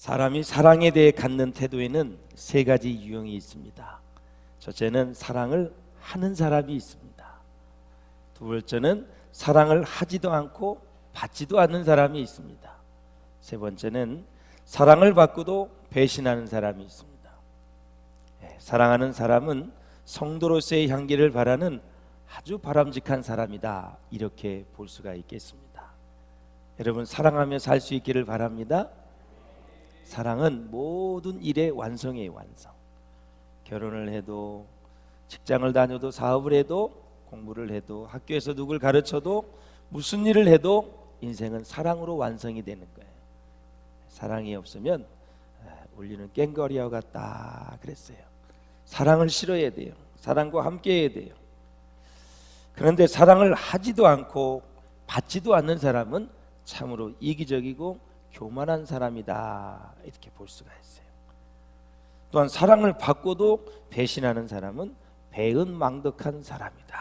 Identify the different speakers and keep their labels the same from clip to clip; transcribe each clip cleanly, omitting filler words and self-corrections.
Speaker 1: 사람이 사랑에 대해 갖는 태도에는 세 가지 유형이 있습니다. 첫째는 사랑을 하는 사람이 있습니다. 두 번째는 사랑을 하지도 않고 받지도 않는 사람이 있습니다. 세 번째는 사랑을 받고도 배신하는 사람이 있습니다. 사랑하는 사람은 성도로서의 향기를 바라는 아주 바람직한 사람이다, 이렇게 볼 수가 있겠습니다. 여러분, 사랑하며 살 수 있기를 바랍니다. 사랑은 모든 일의 완성이에요. 완성. 결혼을 해도, 직장을 다녀도, 사업을 해도, 공부를 해도, 학교에서 누굴 가르쳐도, 무슨 일을 해도 인생은 사랑으로 완성이 되는 거예요. 사랑이 없으면 울리는 꽹과리와 같다 그랬어요. 사랑을 실어야 돼요. 사랑과 함께 해야 돼요. 그런데 사랑을 하지도 않고 받지도 않는 사람은 참으로 이기적이고 교만한 사람이다, 이렇게 볼 수가 있어요. 또한 사랑을 받고도 배신하는 사람은 배은망덕한 사람이다.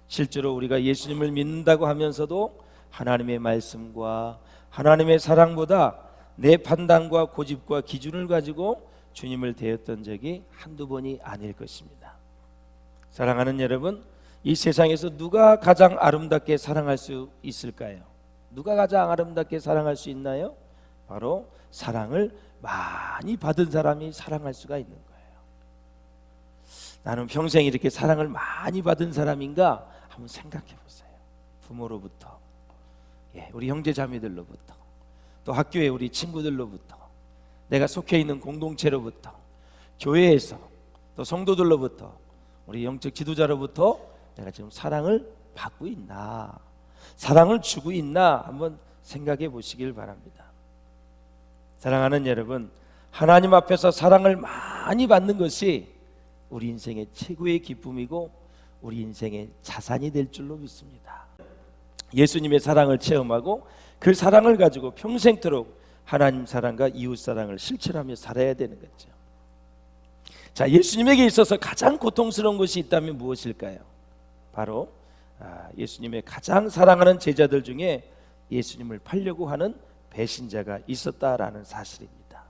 Speaker 1: 실제로 우리가 예수님을 믿는다고 하면서도 하나님의 말씀과 하나님의 사랑보다 내 판단과 고집과 기준을 가지고 주님을 대했던 적이 한두 번이 아닐 것입니다. 사랑하는 여러분, 이 세상에서 누가 가장 아름답게 사랑할 수 있을까요? 누가 가장 아름답게 사랑할 수 있나요? 바로 사랑을 많이 받은 사람이 사랑할 수가 있는 거예요. 나는 평생 이렇게 사랑을 많이 받은 사람인가 한번 생각해 보세요. 부모로부터, 우리 형제 자매들로부터, 또 학교에 우리 친구들로부터, 내가 속해 있는 공동체로부터, 교회에서, 또 성도들로부터, 우리 영적 지도자로부터 내가 지금 사랑을 받고 있나, 사랑을 주고 있나 한번 생각해 보시길 바랍니다. 사랑하는 여러분, 하나님 앞에서 사랑을 많이 받는 것이 우리 인생의 최고의 기쁨이고 우리 인생의 자산이 될 줄로 믿습니다. 예수님의 사랑을 체험하고 그 사랑을 가지고 평생토록 하나님 사랑과 이웃 사랑을 실천하며 살아야 되는 거죠. 자, 예수님에게 있어서 가장 고통스러운 것이 있다면 무엇일까요? 바로 예수님의 가장 사랑하는 제자들 중에 예수님을 팔려고 하는 배신자가 있었다라는 사실입니다.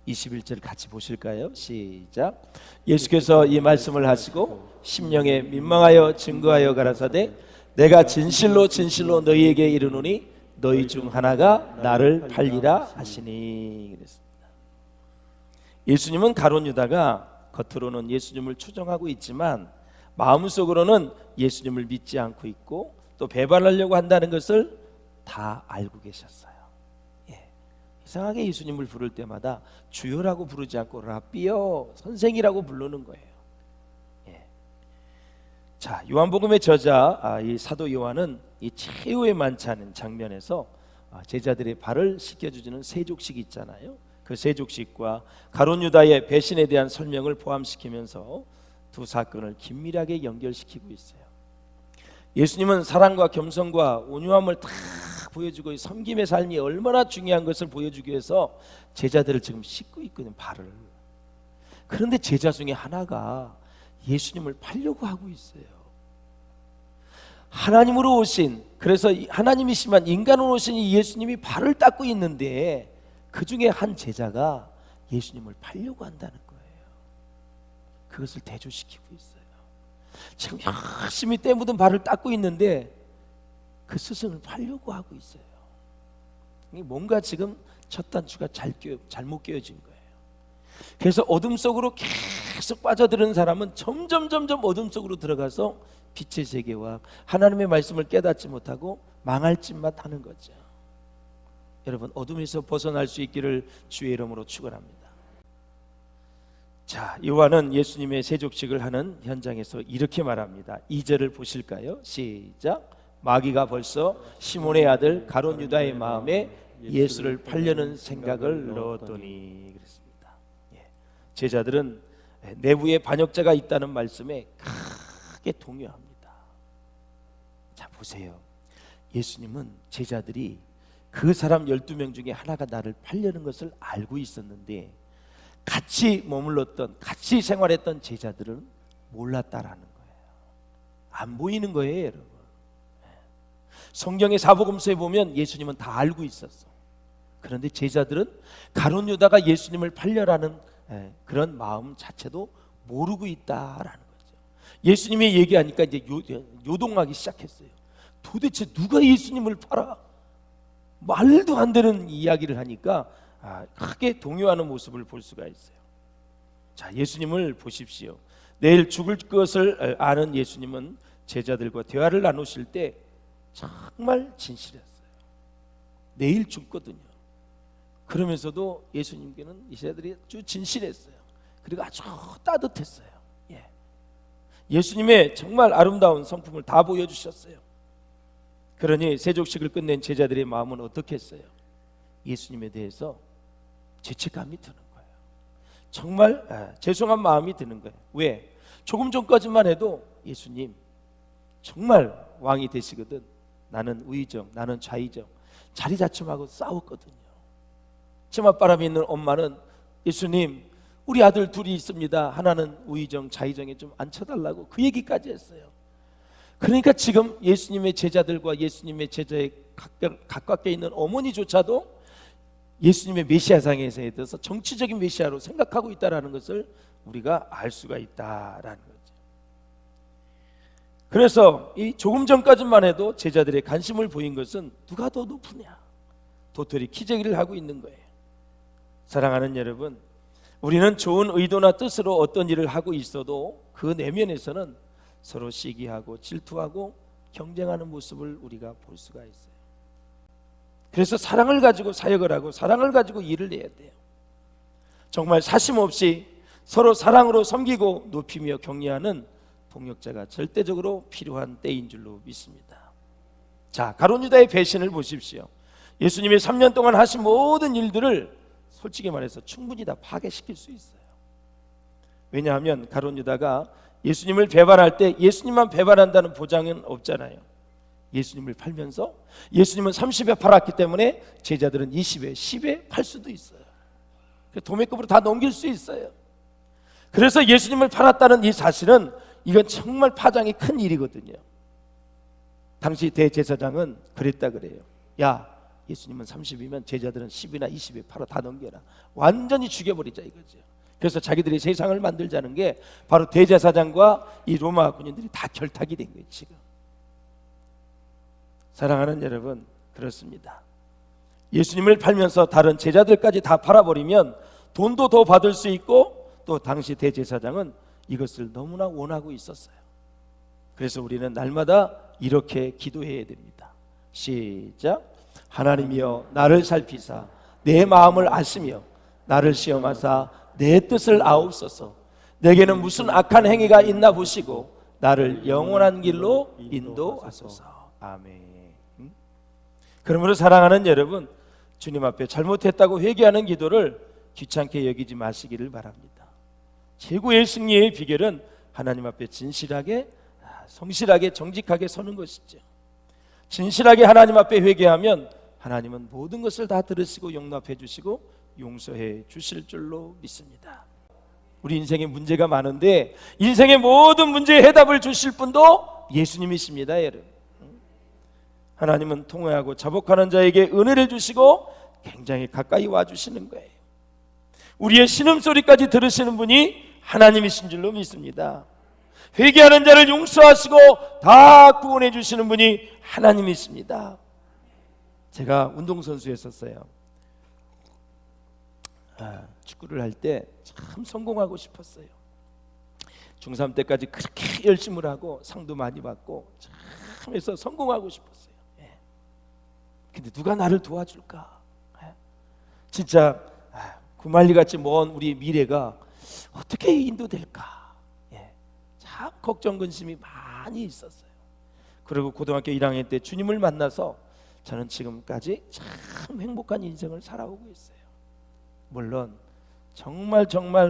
Speaker 1: 21절 같이 보실까요? 시작. 예수께서 이 말씀을 하시고 심령에 민망하여 증거하여 가라사대 내가 진실로 진실로 너희에게 이르노니 너희 중 하나가 나를 팔리라 하시니 그랬습니다. 예수님은 가룟 유다가 겉으로는 예수님을 추종하고 있지만 마음속으로는 예수님을 믿지 않고 있고 또 배반하려고 한다는 것을 다 알고 계셨어요. 이상하게 예수님을 부를 때마다 주여라고 부르지 않고 라삐여, 선생이라고 부르는 거예요. 자, 요한복음의 저자 이 사도 요한은 이 최후의 만찬 장면에서 제자들의 발을 씻겨주는 세족식이 있잖아요. 그 세족식과 가룟 유다의 배신에 대한 설명을 포함시키면서 두 사건을 긴밀하게 연결시키고 있어요. 예수님은 사랑과 겸손과 온유함을 다 보여주고 섬김의 삶이 얼마나 중요한 것을 보여주기 위해서 제자들을 지금 씻고 있거든요, 발을. 그런데 제자 중에 하나가 예수님을 팔려고 하고 있어요. 하나님으로 오신, 그래서 하나님이시지만 인간으로 오신 이 예수님이 발을 닦고 있는데 그 중에 한 제자가 예수님을 팔려고 한다는 거예요. 그것을 대조시키고 있어요. 지금 열심히 때 묻은 발을 닦고 있는데 그 스승을 팔려고 하고 있어요. 뭔가 지금 첫 단추가 잘못 끼워진 거예요. 그래서 어둠 속으로 계속 빠져드는 사람은 점점 어둠 속으로 들어가서 빛의 세계와 하나님의 말씀을 깨닫지 못하고 망할 짓만 하는 거죠. 여러분, 어둠에서 벗어날 수 있기를 주의 이름으로 축원합니다. 자, 요한은 예수님의 세족식을 하는 현장에서 이렇게 말합니다. 2절을 보실까요? 시작. 마귀가 벌써 시몬의 아들 가룟 유다의 마음에 예수를 팔려는 생각을 넣었더니 그랬습니다. 제자들은 내부에 반역자가 있다는 말씀에 크게 동요합니다. 자, 보세요. 예수님은 제자들이 그 사람 12명 중에 하나가 나를 팔려는 것을 알고 있었는데 같이 머물렀던, 같이 생활했던 제자들은 몰랐다라는 거예요. 안 보이는 거예요, 여러분. 성경의 사복음서에 보면 예수님은 다 알고 있었어. 그런데 제자들은 가룟 유다가 예수님을 팔려라는 그런 마음 자체도 모르고 있다라는 거죠. 예수님이 얘기하니까 이제 요동하기 시작했어요. 도대체 누가 예수님을 팔아? 말도 안 되는 이야기를 하니까 크게 동요하는 모습을 볼 수가 있어요. 자, 예수님을 보십시오. 내일 죽을 것을 아는 예수님은 제자들과 대화를 나누실 때 정말 진실했어요. 내일 죽거든요. 그러면서도 예수님께는 이 제자들이 아주 진실했어요. 그리고 아주 따뜻했어요. 예수님의 정말 아름다운 성품을 다 보여주셨어요. 그러니 세족식을 끝낸 제자들의 마음은 어떻게 했어요? 예수님에 대해서 죄책감이 드는 거예요. 정말 죄송한 마음이 드는 거예요. 왜? 조금 전까지만 해도 예수님 정말 왕이 되시거든 나는 우의정, 나는 좌의정, 자리자춤하고 싸웠거든요. 치맛바람이 있는 엄마는 예수님 우리 아들 둘이 있습니다. 하나는 우의정, 좌의정에 좀 앉혀달라고 그 얘기까지 했어요. 그러니까 지금 예수님의 제자들과 예수님의 제자에 가깝게 있는 어머니조차도 예수님의 메시아상에 대해서 정치적인 메시아로 생각하고 있다는 것을 우리가 알 수가 있다라는 거죠. 그래서 이 조금 전까지만 해도 제자들의 관심을 보인 것은 누가 더 높으냐, 도토리 키재기를 하고 있는 거예요. 사랑하는 여러분, 우리는 좋은 의도나 뜻으로 어떤 일을 하고 있어도 그 내면에서는 서로 시기하고 질투하고 경쟁하는 모습을 우리가 볼 수가 있어요. 그래서 사랑을 가지고 사역을 하고 사랑을 가지고 일을 해야 돼요. 정말 사심 없이 서로 사랑으로 섬기고 높이며 격려하는 동역자가 절대적으로 필요한 때인 줄로 믿습니다. 자, 가룟 유다의 배신을 보십시오. 예수님이 3년 동안 하신 모든 일들을 솔직히 말해서 충분히 다 파괴시킬 수 있어요. 왜냐하면 가룟 유다가 예수님을 배반할 때 예수님만 배반한다는 보장은 없잖아요. 예수님을 팔면서 예수님은 30에 팔았기 때문에 제자들은 20에 10에 팔 수도 있어요. 도매급으로 다 넘길 수 있어요. 그래서 예수님을 팔았다는 이 사실은 이건 정말 파장이 큰 일이거든요. 당시 대제사장은 그랬다 그래요. 야, 예수님은 30이면 제자들은 10이나 20에 팔아 다 넘겨라. 완전히 죽여버리자 이거죠. 그래서 자기들이 세상을 만들자는 게 바로 대제사장과 이 로마 군인들이 다 결탁이 된 거예요. 지금 사랑하는 여러분, 그렇습니다. 예수님을 팔면서 다른 제자들까지 다 팔아버리면 돈도 더 받을 수 있고 또 당시 대제사장은 이것을 너무나 원하고 있었어요. 그래서 우리는 날마다 이렇게 기도해야 됩니다. 시작. 하나님이여 나를 살피사 내 마음을 아시며 나를 시험하사 내 뜻을 아옵소서. 내게는 무슨 악한 행위가 있나 보시고 나를 영원한 길로 인도하소서. 아멘. 그러므로 사랑하는 여러분, 주님 앞에 잘못했다고 회개하는 기도를 귀찮게 여기지 마시기를 바랍니다. 최고의 승리의 비결은 하나님 앞에 진실하게, 성실하게, 정직하게 서는 것이죠. 진실하게 하나님 앞에 회개하면 하나님은 모든 것을 다 들으시고 용납해 주시고 용서해 주실 줄로 믿습니다. 우리 인생에 문제가 많은데 인생의 모든 문제에 해답을 주실 분도 예수님이십니다. 여러분, 하나님은 통회하고 자복하는 자에게 은혜를 주시고 굉장히 가까이 와주시는 거예요. 우리의 신음소리까지 들으시는 분이 하나님이신 줄로 믿습니다. 회개하는 자를 용서하시고 다 구원해 주시는 분이 하나님이십니다. 제가 운동선수였었어요. 축구를 할 때 참 성공하고 싶었어요. 중3 때까지 그렇게 열심을 하고 상도 많이 받고 참 해서 성공하고 싶었어요. 근데 누가 나를 도와줄까? 진짜 구말리같이 먼 우리 미래가 어떻게 인도될까? 참 걱정 근심이 많이 있었어요. 그리고 고등학교 1학년 때 주님을 만나서 저는 지금까지 참 행복한 인생을 살아오고 있어요. 물론 정말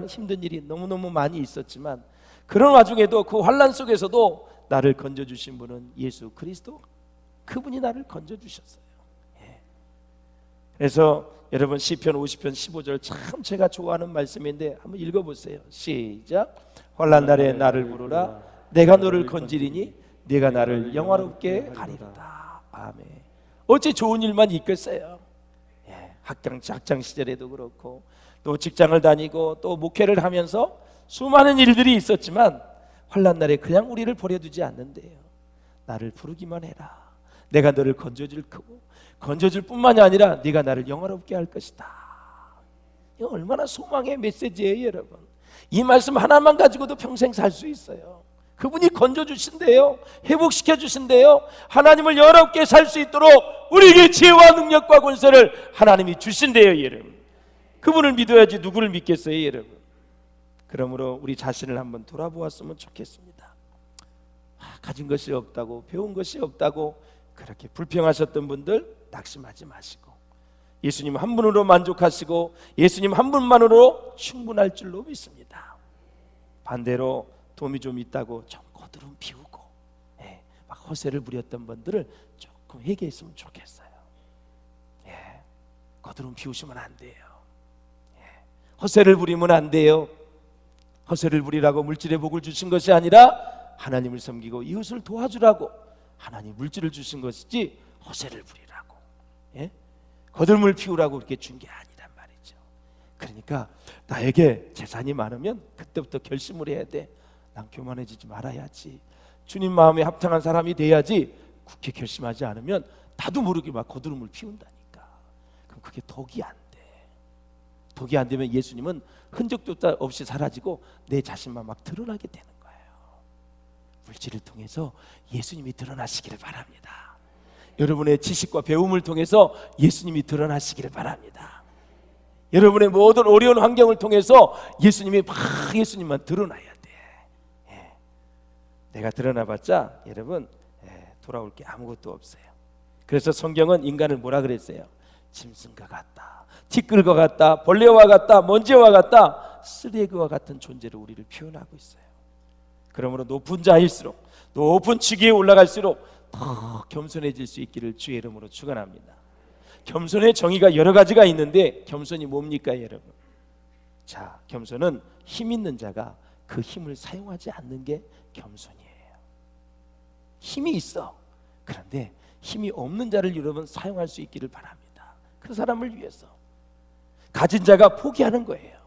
Speaker 1: 힘든 일이 너무너무 많이 있었지만 그런 와중에도 그 환난 속에서도 나를 건져주신 분은 예수 그리스도, 그분이 나를 건져주셨어요. 그래서 여러분 시편 50편 15절 참 제가 좋아하는 말씀인데 한번 읽어보세요. 시작. 환난 날에 나를 부르라 내가 너를 건지리니 네가 나를 영화롭게 하리로다. 아멘. 어째 좋은 일만 있겠어요. 학창 시절에도 그렇고 또 직장을 다니고 또 목회를 하면서 수많은 일들이 있었지만 환난 날에 그냥 우리를 버려두지 않는데요. 나를 부르기만 해라. 내가 너를 건져줄 거고 건져줄 뿐만이 아니라 네가 나를 영화롭게 할 것이다. 이거 얼마나 소망의 메시지예요, 여러분. 이 말씀 하나만 가지고도 평생 살 수 있어요. 그분이 건져주신대요. 회복시켜주신대요. 하나님을 영화롭게 살 수 있도록 우리에게 지혜와 능력과 권세를 하나님이 주신대요, 여러분. 그분을 믿어야지 누구를 믿겠어요, 여러분. 그러므로 우리 자신을 한번 돌아보았으면 좋겠습니다. 가진 것이 없다고, 배운 것이 없다고 그렇게 불평하셨던 분들 낙심하지 마시고 예수님 한 분으로 만족하시고 예수님 한 분만으로 충분할 줄로 믿습니다. 반대로 돈이 좀 있다고 좀 거두름 피우고 막 허세를 부렸던 분들을 조금 회개했으면 좋겠어요. 거두름 피우시면 안 돼요. 허세를 부리면 안 돼요. 허세를 부리라고 물질의 복을 주신 것이 아니라 하나님을 섬기고 이웃을 도와주라고 하나님 물질을 주신 것이지 허세를 부리라고 거들물 피우라고 그렇게 준 게 아니란 말이죠. 그러니까 나에게 재산이 많으면 그때부터 결심을 해야 돼. 난 교만해지지 말아야지. 주님 마음에 합당한 사람이 돼야지. 굳게 결심하지 않으면 나도 모르게 막 거두름을 피운다니까. 그럼 그게 덕이 안 돼. 덕이 안 되면 예수님은 흔적도 없이 사라지고 내 자신만 막 드러나게 되는 거예요. 물질을 통해서 예수님이 드러나시기를 바랍니다. 여러분의 지식과 배움을 통해서 예수님이 드러나시기를 바랍니다. 여러분의 모든 어려운 환경을 통해서 예수님만 드러나야 돼. 내가 드러나봤자 여러분 돌아올 게 아무것도 없어요. 그래서 성경은 인간을 뭐라 그랬어요? 짐승과 같다, 티끌과 같다, 벌레와 같다, 먼지와 같다, 쓰레기와 같은 존재로 우리를 표현하고 있어요. 그러므로 높은 자일수록, 높은 지기에 올라갈수록 더 겸손해질 수 있기를 주의 이름으로 축원합니다. 겸손의 정의가 여러 가지가 있는데 겸손이 뭡니까, 여러분? 자, 겸손은 힘 있는 자가 그 힘을 사용하지 않는 게 겸손이에요. 힘이 있어. 그런데 힘이 없는 자를 여러분 사용할 수 있기를 바랍니다. 그 사람을 위해서. 가진 자가 포기하는 거예요.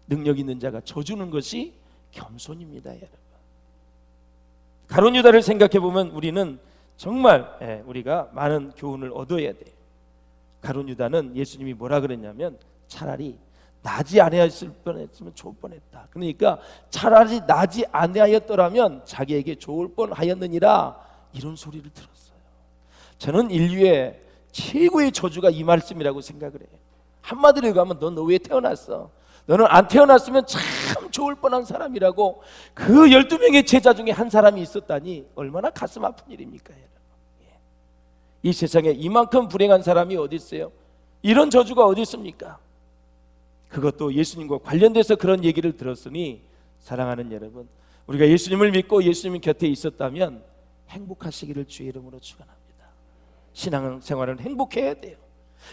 Speaker 1: 능력 있는 자가 져주는 것이 겸손입니다, 여러분. 가룟 유다를 생각해 보면 우리는 정말 우리가 많은 교훈을 얻어야 돼요. 가룟 유다는 예수님이 뭐라 그랬냐면 차라리 나지 아니하였을 뻔했으면 좋을 뻔했다. 그러니까 차라리 나지 아니하였더라면 자기에게 좋을 뻔하였느니라, 이런 소리를 들었어요. 저는 인류의 최고의 저주가 이 말씀이라고 생각을 해요. 한마디로 얘기하면 너 왜 태어났어? 너는 안 태어났으면 참 좋을 뻔한 사람이라고. 그 12명의 제자 중에 한 사람이 있었다니 얼마나 가슴 아픈 일입니까, 여러분. 이 세상에 이만큼 불행한 사람이 어디 있어요? 이런 저주가 어디 있습니까? 그것도 예수님과 관련돼서 그런 얘기를 들었으니 사랑하는 여러분, 우리가 예수님을 믿고 예수님 곁에 있었다면 행복하시기를 주의 이름으로 축원합니다. 신앙생활은 행복해야 돼요.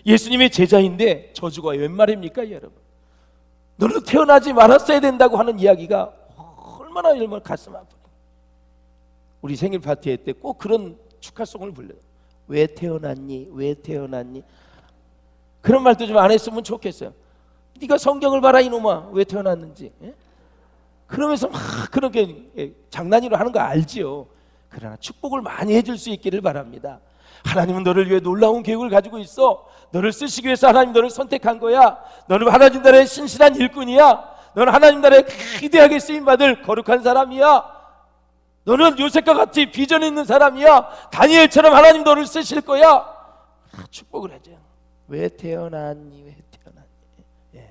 Speaker 1: 예수님의 제자인데 저주가 웬 말입니까, 여러분? 너는 태어나지 말았어야 된다고 하는 이야기가 얼마나 가슴 아프냐. 우리 생일 파티할 때 꼭 그런 축하송을 불러요. 왜 태어났니? 왜 태어났니? 그런 말도 좀 안 했으면 좋겠어요. 네가 성경을 봐라 이놈아, 왜 태어났는지. 그러면서 막 그렇게 장난으로 하는 거 알지요. 그러나 축복을 많이 해줄 수 있기를 바랍니다. 하나님은 너를 위해 놀라운 계획을 가지고 있어. 너를 쓰시기 위해서 하나님 너를 선택한 거야. 너는 하나님 나라의 신실한 일꾼이야. 너는 하나님 나라에 기대하게 쓰임받을 거룩한 사람이야. 너는 요셉과 같이 비전 있는 사람이야. 다니엘처럼 하나님 너를 쓰실 거야. 축복을 해줘. 왜 태어났니? 왜 태어났니?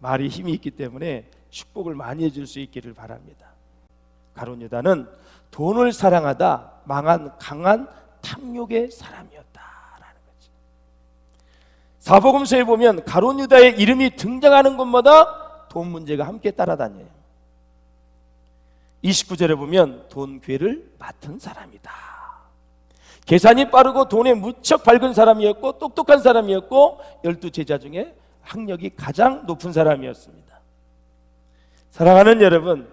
Speaker 1: 말이 힘이 있기 때문에 축복을 많이 해줄 수 있기를 바랍니다. 가룟 유다는 돈을 사랑하다 망한 강한 탐욕의 사람이었다라는 거죠. 사복음서에 보면 가룟 유다의 이름이 등장하는 곳마다 돈 문제가 함께 따라다녀요. 29절에 보면 돈 괴를 맡은 사람이다. 계산이 빠르고 돈에 무척 밝은 사람이었고 똑똑한 사람이었고 12제자 중에 학력이 가장 높은 사람이었습니다. 사랑하는 여러분,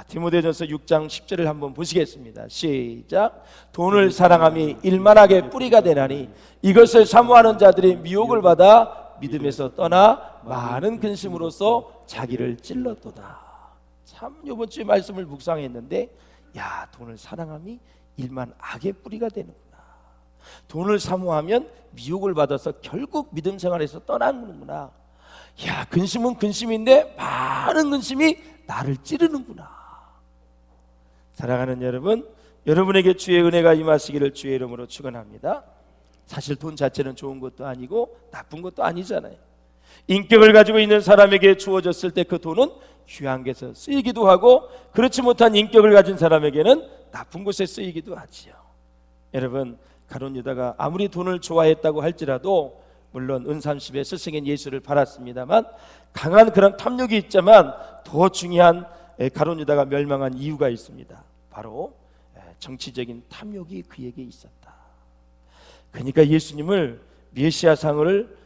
Speaker 1: 디모데전서 6장 10절을 한번 보시겠습니다. 시작. 돈을 사랑함이 일만하게 뿌리가 되나니 이것을 사모하는 자들이 미혹을 받아 믿음에서 떠나 많은 근심으로써 자기를 찔렀도다. 참 이번 주에 말씀을 묵상했는데, 야, 돈을 사랑함이 일만 악의 뿌리가 되는구나. 돈을 사모하면 미혹을 받아서 결국 믿음 생활에서 떠나는구나. 야, 근심은 근심인데 많은 근심이 나를 찌르는구나. 사랑하는 여러분, 여러분에게 주의 은혜가 임하시기를 주의 이름으로 축원합니다. 사실 돈 자체는 좋은 것도 아니고 나쁜 것도 아니잖아요. 인격을 가지고 있는 사람에게 주어졌을 때 그 돈은 귀한 곳에서 쓰이기도 하고, 그렇지 못한 인격을 가진 사람에게는 나쁜 곳에 쓰이기도 하지요. 여러분, 가룟 유다가 아무리 돈을 좋아했다고 할지라도, 물론 은삼십의 스승인 예수를 팔았습니다만, 강한 그런 탐욕이 있지만 더 중요한 가룟 유다가 멸망한 이유가 있습니다. 바로 정치적인 탐욕이 그에게 있었다. 그러니까 예수님을 메시아상을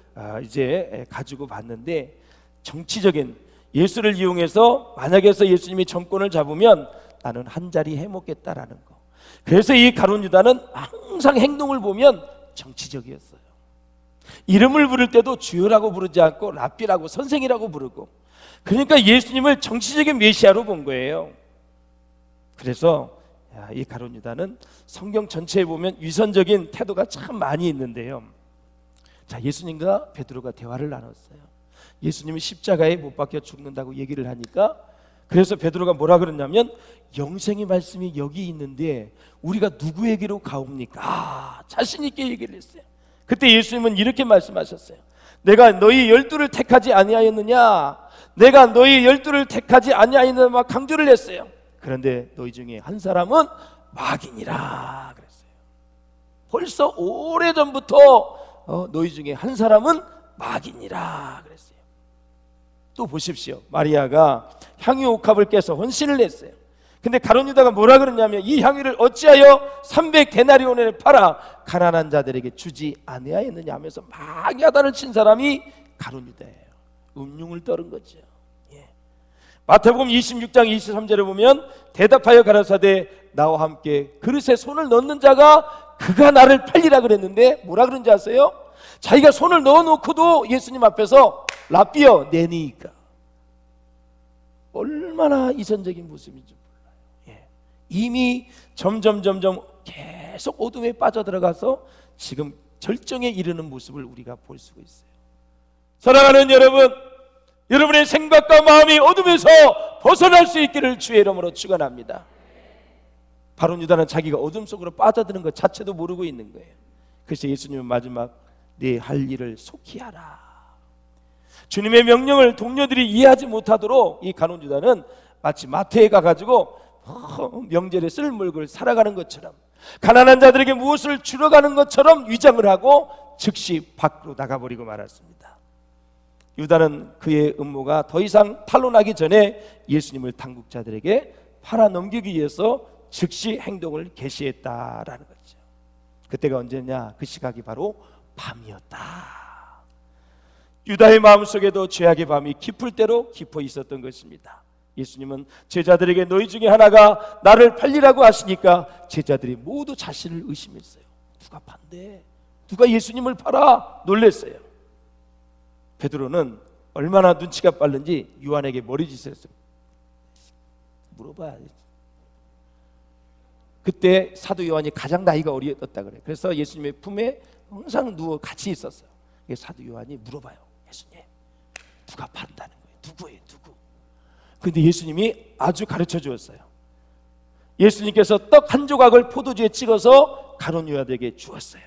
Speaker 1: 이제 가지고 봤는데, 정치적인 예수를 이용해서 만약에서 예수님이 정권을 잡으면 나는 한 자리 해먹겠다라는 거. 그래서 이 가룟 유다는 항상 행동을 보면 정치적이었어요. 이름을 부를 때도 주여라고 부르지 않고 랍비라고, 선생이라고 부르고, 그러니까 예수님을 정치적인 메시아로 본 거예요. 그래서 이 가룟 유다는 성경 전체에 보면 위선적인 태도가 참 많이 있는데요. 자, 예수님과 베드로가 대화를 나눴어요. 예수님이 십자가에 못 박혀 죽는다고 얘기를 하니까, 그래서 베드로가 뭐라 그랬냐면, 영생의 말씀이 여기 있는데 우리가 누구에게로 가옵니까? 자신 있게 얘기를 했어요. 그때 예수님은 이렇게 말씀하셨어요. 내가 너희 12를 택하지 아니하였느냐? 내가 너희 12를 택하지 아니하였느냐? 막 강조를 했어요. 그런데 너희 중에 한 사람은 마귀니라 그랬어요. 벌써 오래전부터 너희 중에 한 사람은 마귀니라 그랬어요. 또 보십시오. 마리아가 향유 옥합을 깨서 헌신을 했어요. 근데 가룟 유다가 뭐라 그러냐면, 이 향유를 어찌하여 300데나리온에 팔아 가난한 자들에게 주지 아니하였느냐 하면서 막 야단을 친 사람이 가룟 유다예요. 음흉을 떨은 거죠. 마태복음 26장 23절에 보면, 대답하여 가라사대 나와 함께 그릇에 손을 넣는 자가 그가 나를 팔리라 그랬는데, 뭐라 그런지 아세요? 자기가 손을 넣어놓고도 예수님 앞에서 랍비여 내니까. 얼마나 이선적인 모습인지 몰라요. 이미 점점 계속 어둠에 빠져들어가서 지금 절정에 이르는 모습을 우리가 볼 수가 있어요. 사랑하는 여러분, 여러분의 생각과 마음이 어둠에서 벗어날 수 있기를 주의 이름으로 축원합니다. 가룟 유다는 자기가 어둠 속으로 빠져드는 것 자체도 모르고 있는 거예요. 그래서 예수님은 마지막 네 할 일을 속히 하라. 주님의 명령을 동료들이 이해하지 못하도록 이 가룟 유다는 마치 마트에 가가지고 명절에 쓸 물건을 살아가는 것처럼, 가난한 자들에게 무엇을 주러 가는 것처럼 위장을 하고 즉시 밖으로 나가버리고 말았습니다. 유다는 그의 음모가 더 이상 탄로나기 전에 예수님을 당국자들에게 팔아 넘기기 위해서 즉시 행동을 개시했다라는 거죠. 그때가 언제냐? 그 시각이 바로 밤이었다. 유다의 마음속에도 죄악의 밤이 깊을 대로 깊어 있었던 것입니다. 예수님은 제자들에게 너희 중에 하나가 나를 팔리라고 하시니까 제자들이 모두 자신을 의심했어요. 누가 판대? 누가 예수님을 팔아? 놀랬어요. 베드로는 얼마나 눈치가 빠른지 요한에게 머리짓을 했어요. 물어봐야지. 그때 사도 요한이 가장 나이가 어렸다 그래요. 그래서 예수님의 품에 항상 누워 같이 있었어요. 사도 요한이 물어봐요. 예수님, 누가 판다는 거예요? 누구예요? 누구? 근데 예수님이 아주 가르쳐 주었어요. 예수님께서 떡 한 조각을 포도주에 찍어서 가룟 유다에게 주었어요.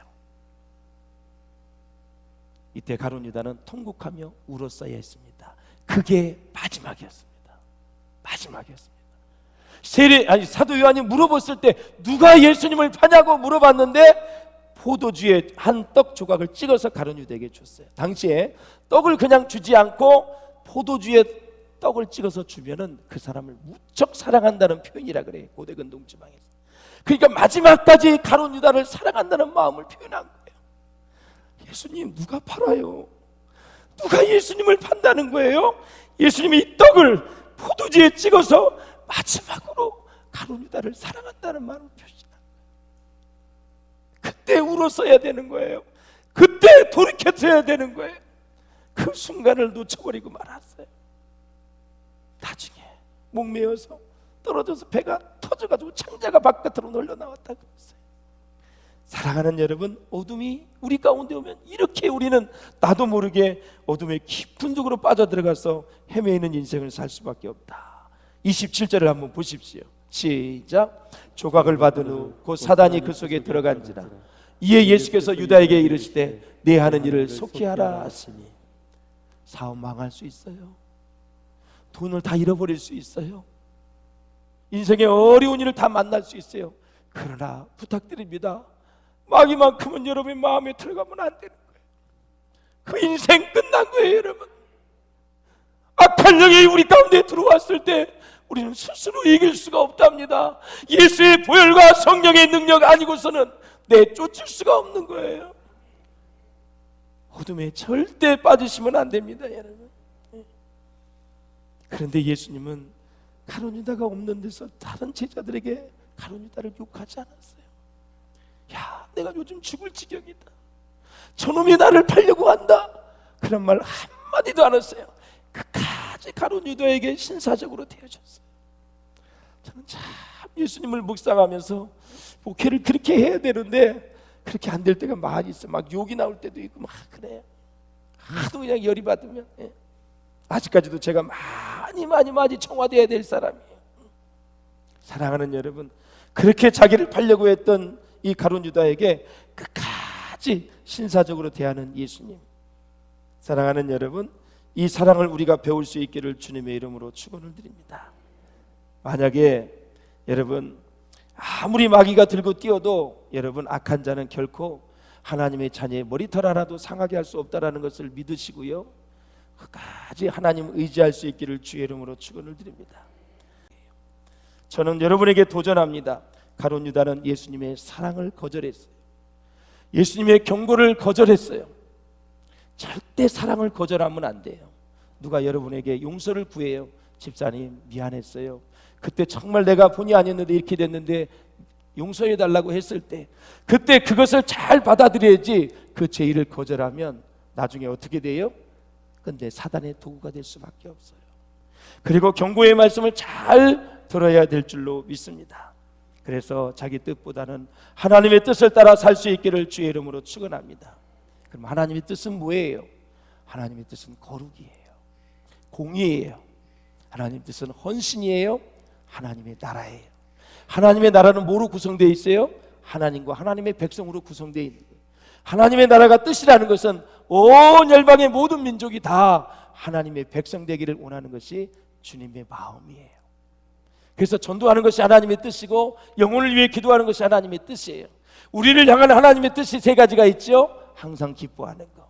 Speaker 1: 이때 가룟 유다는 통곡하며 울었어야 했습니다. 그게 마지막이었습니다. 마지막이었습니다. 사도 요한이 물어봤을 때 누가 예수님을 파냐고 물어봤는데, 포도주에 한 떡 조각을 찍어서 가룟 유다에게 줬어요. 당시에 떡을 그냥 주지 않고 포도주에 떡을 찍어서 주면은 그 사람을 무척 사랑한다는 표현이라 그래요. 고대 근동 지방에서. 그러니까 마지막까지 가룟 유다를 사랑한다는 마음을 표현한 거예요. 예수님 누가 팔아요? 누가 예수님을 판다는 거예요? 예수님이 이 떡을 포도주에 찍어서 마지막으로 가룟 유다를 사랑한다는 마음을 표시합니다. 그때 울었어야 되는 거예요. 그때 돌이켰어야 되는 거예요. 그 순간을 놓쳐버리고 말았어요. 나중에 목매어서 떨어져서 배가 터져가지고 창자가 바깥으로 놀려나왔다 그랬어요. 사랑하는 여러분, 어둠이 우리 가운데 오면 이렇게 우리는 나도 모르게 어둠의 깊은 쪽으로 빠져들어가서 헤매이는 인생을 살 수밖에 없다. 27절을 한번 보십시오. 시작. 조각을 받은 후 곧 사단이 그 속에 들어간지라. 이에 예수께서 유다에게 이르시되 내 하는 일을 속히 하라 하시니. 사업 망할 수 있어요. 돈을 다 잃어버릴 수 있어요. 인생의 어려운 일을 다 만날 수 있어요. 그러나 부탁드립니다. 마귀만큼은 여러분의 마음에 들어가면 안 되는 거예요. 그 인생 끝난 거예요, 여러분. 악한 영이 우리 가운데 들어왔을 때 우리는 스스로 이길 수가 없답니다. 예수의 보혈과 성령의 능력 아니고서는 내쫓을 수가 없는 거예요. 어둠에 절대 빠지시면 안 됩니다, 여러분. 그런데 예수님은 가룟 유다가 없는 데서 다른 제자들에게 가룟 유다를 욕하지 않았어요. 야, 내가 요즘 죽을 지경이다. 저놈이 나를 팔려고 한다. 그런 말 한마디도 안 했어요. 끝까지 가룟 유다에게 신사적으로 대해줬어요. 저는 참 예수님을 묵상하면서 목회를 그렇게 해야 되는데 그렇게 안 될 때가 많이 있어요. 막 욕이 나올 때도 있고 막 그래요. 하도 그냥 열이 받으면. 아직까지도 제가 많이 청와돼야 될 사람이에요. 사랑하는 여러분, 그렇게 자기를 팔려고 했던 이 가룟 유다에게 끝까지 신사적으로 대하는 예수님. 사랑하는 여러분, 이 사랑을 우리가 배울 수 있기를 주님의 이름으로 축원을 드립니다. 만약에 여러분 아무리 마귀가 들고 뛰어도 여러분 악한 자는 결코 하나님의 자녀의 머리털 하나도 상하게 할 수 없다라는 것을 믿으시고요, 끝까지 하나님 의지할 수 있기를 주의 이름으로 축원을 드립니다. 저는 여러분에게 도전합니다. 가룟 유다는 예수님의 사랑을 거절했어요. 예수님의 경고를 거절했어요. 절대 사랑을 거절하면 안 돼요. 누가 여러분에게 용서를 구해요. 집사님 미안했어요. 그때 정말 내가 본의 아니었는데 이렇게 됐는데 용서해 달라고 했을 때 그때 그것을 잘 받아들여야지. 그 제의를 거절하면 나중에 어떻게 돼요? 근데 사단의 도구가 될 수밖에 없어요. 그리고 경고의 말씀을 잘 들어야 될 줄로 믿습니다. 그래서 자기 뜻보다는 하나님의 뜻을 따라 살 수 있기를 주의 이름으로 축원합니다. 그럼 하나님의 뜻은 뭐예요? 하나님의 뜻은 거룩이에요. 공의예요. 하나님의 뜻은 헌신이에요. 하나님의 나라예요. 하나님의 나라는 뭐로 구성되어 있어요? 하나님과 하나님의 백성으로 구성되어 있는 거예요. 하나님의 나라가 뜻이라는 것은 온 열방의 모든 민족이 다 하나님의 백성 되기를 원하는 것이 주님의 마음이에요. 그래서 전도하는 것이 하나님의 뜻이고 영혼을 위해 기도하는 것이 하나님의 뜻이에요. 우리를 향한 하나님의 뜻이 세 가지가 있죠. 항상 기뻐하는 거,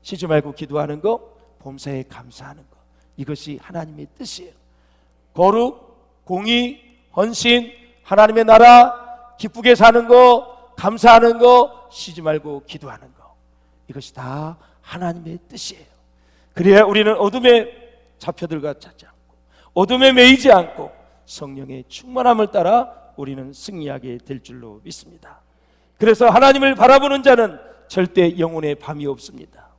Speaker 1: 쉬지 말고 기도하는 거, 범사에 감사하는 거. 이것이 하나님의 뜻이에요. 거룩, 공의, 헌신, 하나님의 나라, 기쁘게 사는 거, 감사하는 거, 쉬지 말고 기도하는 거. 이것이 다 하나님의 뜻이에요. 그래야 우리는 어둠에 잡혀들어가지 않고 어둠에 매이지 않고 성령의 충만함을 따라 우리는 승리하게 될 줄로 믿습니다. 그래서 하나님을 바라보는 자는 절대 영혼의 밤이 없습니다.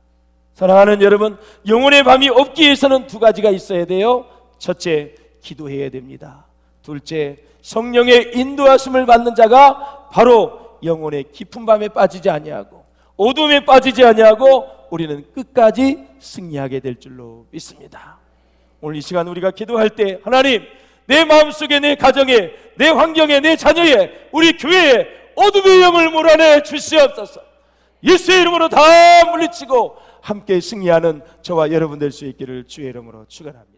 Speaker 1: 사랑하는 여러분, 영혼의 밤이 없기 위해서는 두 가지가 있어야 돼요. 첫째, 기도해야 됩니다. 둘째, 성령의 인도하심을 받는 자가 바로 영혼의 깊은 밤에 빠지지 아니하고 어둠에 빠지지 아니하고 우리는 끝까지 승리하게 될 줄로 믿습니다. 오늘 이 시간 우리가 기도할 때 하나님, 내 마음속에, 내 가정에, 내 환경에, 내 자녀에, 우리 교회에 어둠의 영을 몰아내 주시옵소서. 예수의 이름으로 다 물리치고 함께 승리하는 저와 여러분 될 수 있기를 주의 이름으로 축원합니다.